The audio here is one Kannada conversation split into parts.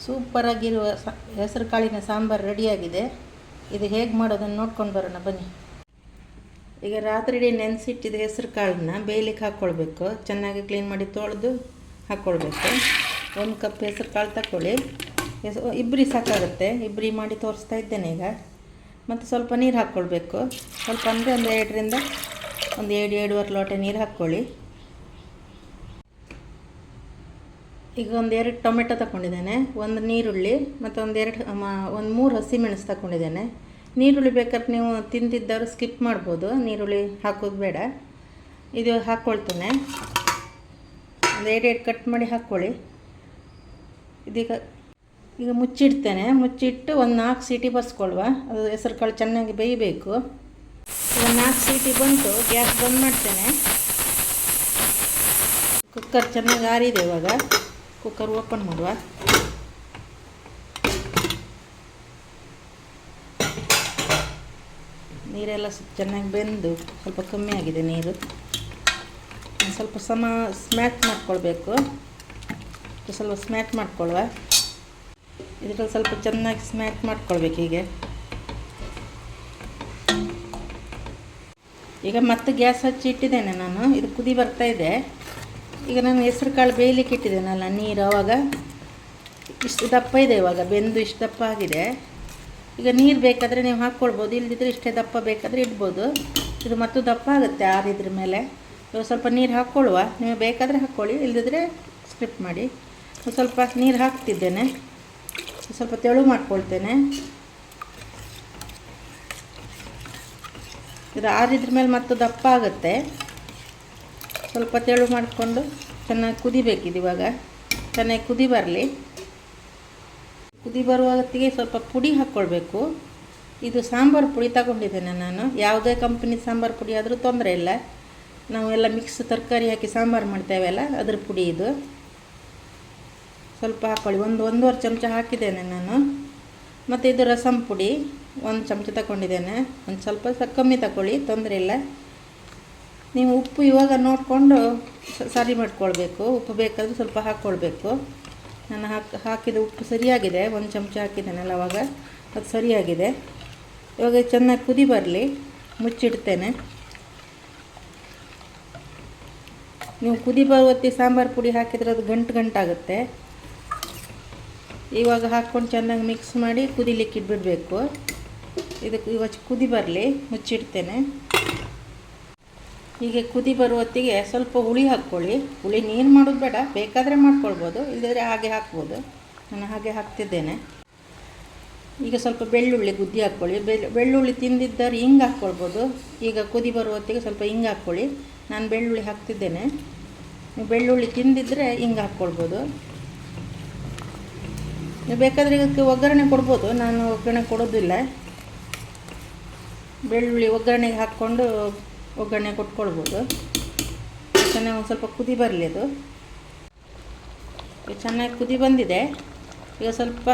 ಸೂಪರಾಗಿರುವ ಹೆಸರು ಕಾಳಿನ ಸಾಂಬಾರು ರೆಡಿಯಾಗಿದೆ. ಇದು ಹೇಗೆ ಮಾಡೋದನ್ನು ನೋಡ್ಕೊಂಡು ಬರೋಣ ಬನ್ನಿ. ಈಗ ರಾತ್ರಿ ನೆನೆಸಿಟ್ಟಿದ್ದ ಹೆಸರು ಕಾಳನ್ನ ಬೇಯಲಿಕ್ಕೆ ಹಾಕ್ಕೊಳ್ಬೇಕು. ಚೆನ್ನಾಗಿ ಕ್ಲೀನ್ ಮಾಡಿ ತೊಳೆದು ಹಾಕ್ಕೊಳ್ಬೇಕು. 1 ಕಪ್ ಹೆಸರು ಕಾಳು ತಗೊಳ್ಳಿ. ಇಬ್ಬರಿ ಸಾಕಾಗುತ್ತೆ. ಇಬ್ಬರಿ ಮಾಡಿ ತೋರಿಸ್ತಾ ಇದ್ದೇನೆ ಈಗ. ಮತ್ತು ಸ್ವಲ್ಪ ನೀರು ಹಾಕ್ಕೊಳ್ಬೇಕು. ಸ್ವಲ್ಪ ಅಂದರೆ ಒಂದು 2ರಿಂದ 7-7.5 ಲೋಟ ನೀರು ಹಾಕ್ಕೊಳ್ಳಿ. ಈಗ 2 ಟೊಮೆಟೊ ತಗೊಂಡಿದ್ದೇನೆ, 1 ನೀರುಳ್ಳಿ ಮತ್ತು 3 ಹಸಿಮೆಣಸು ತಗೊಂಡಿದ್ದೇನೆ. ನೀರುಳ್ಳಿ ಬೇಕಾದ್ರೆ ನೀವು ತಿಂದಿದ್ದವರು ಸ್ಕಿಪ್ ಮಾಡ್ಬೋದು, ನೀರುಳ್ಳಿ ಹಾಕೋದು ಬೇಡ. ಇದು ಹಾಕ್ಕೊಳ್ತೇನೆ. ಒಂದು 2 ಕಟ್ ಮಾಡಿ ಹಾಕ್ಕೊಳ್ಳಿ. ಈಗ ಮುಚ್ಚಿಡ್ತೇನೆ. ಮುಚ್ಚಿಟ್ಟು ಒಂದು 4 ಸೀಟಿ ಬರ್ಸ್ಕೊಳ್ವ. ಅದು ಹೆಸರು ಕಾಳು ಚೆನ್ನಾಗಿ ಬೇಯಬೇಕು. ಈಗ 4 ಸೀಟಿ ಬಂತು. ಗ್ಯಾಸ್ ಬಂದ್ ಮಾಡ್ತೇನೆ. ಕುಕ್ಕರ್ ಚೆನ್ನಾಗಿ ಆರಿದೆ. ಇವಾಗ ಕುಕ್ಕರ್ ಓಪನ್ ಮಾಡುವ. ನೀರೆಲ್ಲ ಚೆನ್ನಾಗಿ ಬೆಂದು ಸ್ವಲ್ಪ ಕಮ್ಮಿ ಆಗಿದೆ ನೀರು. ಸ್ವಲ್ಪ ಸ್ಮ್ಯಾಟ್ ಮಾಡ್ಕೊಳ್ಬೇಕು. ಸ್ವಲ್ಪ ಸ್ಮ್ಯಾಟ್ ಮಾಡ್ಕೊಳ್ವ. ಇದರಲ್ಲಿ ಸ್ವಲ್ಪ ಚೆನ್ನಾಗಿ ಸ್ಮ್ಯಾಟ್ ಮಾಡ್ಕೊಳ್ಬೇಕು. ಈಗ ಮತ್ತೆ ಗ್ಯಾಸ್ ಹಚ್ಚಿ ಇಟ್ಟಿದ್ದೇನೆ ನಾನು. ಇದು ಕುದಿ ಬರ್ತಾ ಇದೆ. ಈಗ ನಾನು ಹೆಸರು ಕಾಳು ಬೇಯಲಿಕ್ಕೆ ಇಟ್ಟಿದ್ದೇನಲ್ಲ ನೀರು, ಆವಾಗ ಇಷ್ಟು ದಪ್ಪ ಇದೆ. ಇವಾಗ ಬೆಂದು ಇಷ್ಟು ದಪ್ಪ ಆಗಿದೆ. ಈಗ ನೀರು ಬೇಕಾದರೆ ನೀವು ಹಾಕ್ಕೊಳ್ಬೋದು, ಇಲ್ಲದಿದ್ದರೆ ಇಷ್ಟೇ ದಪ್ಪ ಬೇಕಾದರೆ ಇಡ್ಬೋದು. ಇದು ಮತ್ತು ದಪ್ಪ ಆಗುತ್ತೆ ಆರಿದ್ರ ಮೇಲೆ. ಇವಾಗ ಸ್ವಲ್ಪ ನೀರು ಹಾಕ್ಕೊಳ್ಳುವ. ನೀವು ಬೇಕಾದರೆ ಹಾಕ್ಕೊಳ್ಳಿ, ಇಲ್ಲದಿದ್ದರೆ ಸ್ಕಿಪ್ ಮಾಡಿ. ಸ್ವಲ್ಪ ನೀರು ಹಾಕ್ತಿದ್ದೇನೆ. ಸ್ವಲ್ಪ ತೆಳು ಮಾಡ್ಕೊಳ್ತೇನೆ. ಇದು ಆರಿದ್ರ ಮೇಲೆ ಮತ್ತು ದಪ್ಪ ಆಗುತ್ತೆ. ಸ್ವಲ್ಪ ತೆಳು ಮಾಡಿಕೊಂಡು ಚೆನ್ನಾಗಿ ಕುದಿಬೇಕಿದು. ಇವಾಗ ಚೆನ್ನಾಗಿ ಕುದಿ ಬರಲಿ. ಕುದಿ ಬರುವಾಗತ್ತಿಗೆ ಸ್ವಲ್ಪ ಪುಡಿ ಹಾಕ್ಕೊಳ್ಬೇಕು. ಇದು ಸಾಂಬಾರು ಪುಡಿ ತಗೊಂಡಿದ್ದೇನೆ ನಾನು. ಯಾವುದೇ ಕಂಪನಿ ಸಾಂಬಾರು ಪುಡಿ ಆದರೂ ತೊಂದರೆ ಇಲ್ಲ. ನಾವೆಲ್ಲ ಮಿಕ್ಸ್ ತರಕಾರಿ ಹಾಕಿ ಸಾಂಬಾರು ಮಾಡ್ತೇವಲ್ಲ, ಅದ್ರ ಪುಡಿ ಇದು. ಸ್ವಲ್ಪ ಹಾಕ್ಕೊಳ್ಳಿ. 1-1.5 ಚಮಚ ಹಾಕಿದ್ದೇನೆ ನಾನು. ಮತ್ತು ಇದು ರಸಂ ಪುಡಿ 1 ಚಮಚ ತಗೊಂಡಿದ್ದೇನೆ. ಒಂದು ಸ್ವಲ್ಪ ಕಮ್ಮಿ ತಗೊಳ್ಳಿ, ತೊಂದರೆ ಇಲ್ಲ. ನೀವು ಉಪ್ಪು ಇವಾಗ ನೋಡಿಕೊಂಡು ಸರಿ ಮಾಡ್ಕೊಳ್ಬೇಕು. ಉಪ್ಪು ಬೇಕಾದರೂ ಸ್ವಲ್ಪ ಹಾಕ್ಕೊಳ್ಬೇಕು. ನಾನು ಹಾಕಿದ ಉಪ್ಪು ಸರಿಯಾಗಿದೆ. 1 ಚಮಚ ಹಾಕಿದ್ದೇನಲ್ಲ ಅವಾಗ, ಅದು ಸರಿಯಾಗಿದೆ. ಇವಾಗ ಚೆನ್ನಾಗಿ ಕುದಿ ಬರಲಿ. ಮುಚ್ಚಿಡ್ತೇನೆ. ನೀವು ಕುದಿ ಬರುವತ್ತಿ ಸಾಂಬಾರು ಪುಡಿ ಹಾಕಿದರೆ ಅದು ಗಂಟಾಗುತ್ತೆ. ಇವಾಗ ಹಾಕ್ಕೊಂಡು ಚೆನ್ನಾಗಿ ಮಿಕ್ಸ್ ಮಾಡಿ ಕುದಿಲಿಕ್ಕೆ ಇಟ್ಬಿಡಬೇಕು. ಇದಕ್ಕೆ ಇವಾಗ ಕುದಿ ಬರಲಿ. ಮುಚ್ಚಿಡ್ತೇನೆ. ಹೀಗೆ ಕುದಿ ಬರುವತ್ತಿಗೆ ಸ್ವಲ್ಪ ಹುಳಿ ಹಾಕ್ಕೊಳ್ಳಿ. ಹುಳಿ ನೀರು ಮಾಡೋದು ಬೇಡ, ಬೇಕಾದರೆ ಮಾಡ್ಕೊಳ್ಬೋದು, ಇಲ್ಲದಿದ್ದರೆ ಹಾಗೆ ಹಾಕ್ಬೋದು. ನಾನು ಹಾಗೆ ಹಾಕ್ತಿದ್ದೇನೆ. ಈಗ ಸ್ವಲ್ಪ ಬೆಳ್ಳುಳ್ಳಿ ಗುದ್ದಿ ಹಾಕ್ಕೊಳ್ಳಿ. ಬೆಳ್ಳುಳ್ಳಿ ತಿಂದಿದ್ದರೆ ಹಿಂಗೆ ಹಾಕ್ಕೊಳ್ಬೋದು. ಈಗ ಕುದಿ ಬರುವತ್ತಿಗೆ ಸ್ವಲ್ಪ ಹಿಂಗೆ ಹಾಕ್ಕೊಳ್ಳಿ. ನಾನು ಬೆಳ್ಳುಳ್ಳಿ ಹಾಕ್ತಿದ್ದೇನೆ. ಬೆಳ್ಳುಳ್ಳಿ ತಿಂದಿದ್ದರೆ ಹಿಂಗೆ ಹಾಕ್ಕೊಳ್ಬೋದು. ನೀವು ಬೇಕಾದರೆ ಇದಕ್ಕೆ ಒಗ್ಗರಣೆ ಕೊಡ್ಬೋದು. ನಾನು ಒಗ್ಗರಣೆ ಕೊಡೋದಿಲ್ಲ. ಬೆಳ್ಳುಳ್ಳಿ ಒಗ್ಗರಣೆಗೆ ಹಾಕ್ಕೊಂಡು ಒಗ್ಗರಣೆ ಕೊಟ್ಕೊಳ್ಬೋದು. ಚೆನ್ನಾಗಿ ಒಂದು ಸ್ವಲ್ಪ ಕುದಿ ಬರಲಿ. ಅದು ಚೆನ್ನಾಗಿ ಕುದಿ ಬಂದಿದೆ. ಈಗ ಸ್ವಲ್ಪ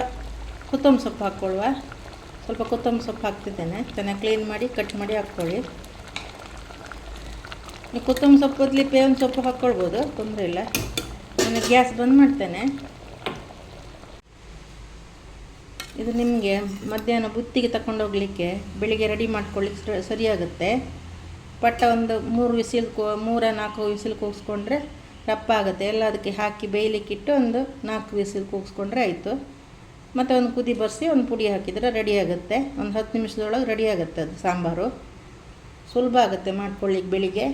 ಕೊತ್ತಂಬರಿ ಸೊಪ್ಪು ಹಾಕ್ಕೊಳ್ಳುವ. ಸ್ವಲ್ಪ ಕೊತ್ತಂಬರಿ ಸೊಪ್ಪು ಹಾಕ್ತಿದ್ದೇನೆ. ಚೆನ್ನಾಗಿ ಕ್ಲೀನ್ ಮಾಡಿ ಕಟ್ ಮಾಡಿ ಹಾಕ್ಕೊಳ್ಳಿ. ನೀವು ಕೊತ್ತಂಬರಿ ಸೊಪ್ಪು ಬದಲಿ ಬೇವಿನ ಸೊಪ್ಪು ಹಾಕ್ಕೊಳ್ಬೋದು, ತೊಂದರೆ ಇಲ್ಲ. ನಾನು ಗ್ಯಾಸ್ ಬಂದ್ ಮಾಡ್ತೇನೆ. ಇದು ನಿಮಗೆ ಮಧ್ಯಾಹ್ನ ಬುತ್ತಿಗೆ ತಗೊಂಡೋಗ್ಲಿಕ್ಕೆ, ಬೆಳಿಗ್ಗೆ ರೆಡಿ ಮಾಡ್ಕೊಳ್ಳಿಕ್ಕೆ ಸರಿಯಾಗುತ್ತೆ. ಪಟ್ಟ ಒಂದು 3-4 ವಿಸಿಲ್ ಕೂಗಿಸ್ಕೊಂಡ್ರೆ ರಪ್ಪ ಆಗುತ್ತೆ. ಎಲ್ಲ ಅದಕ್ಕೆ ಹಾಕಿ ಬೇಯಲಿಕ್ಕಿಟ್ಟು ಒಂದು 4 ವಿಸಿಲ್ ಕೂಗಿಸ್ಕೊಂಡ್ರೆ ಆಯಿತು. ಮತ್ತು ಒಂದು ಕುದಿ ಬರೆಸಿ ಒಂದು ಪುಡಿ ಹಾಕಿದರೆ ರೆಡಿ ಆಗುತ್ತೆ. ಒಂದು 10 ನಿಮಿಷದೊಳಗೆ ರೆಡಿ ಆಗುತ್ತೆ. ಅದು ಸಾಂಬಾರು ಸುಲಭ ಆಗುತ್ತೆ ಮಾಡ್ಕೊಳ್ಳಿಕ್ಕೆ ಬೆಳಿಗ್ಗೆ.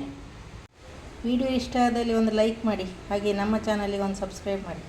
ವಿಡಿಯೋ ಇಷ್ಟ ಆದಲ್ಲಿ ಒಂದು ಲೈಕ್ ಮಾಡಿ, ಹಾಗೆ ನಮ್ಮ ಚಾನಲಿಗೆ ಒಂದು ಸಬ್ಸ್ಕ್ರೈಬ್ ಮಾಡಿ.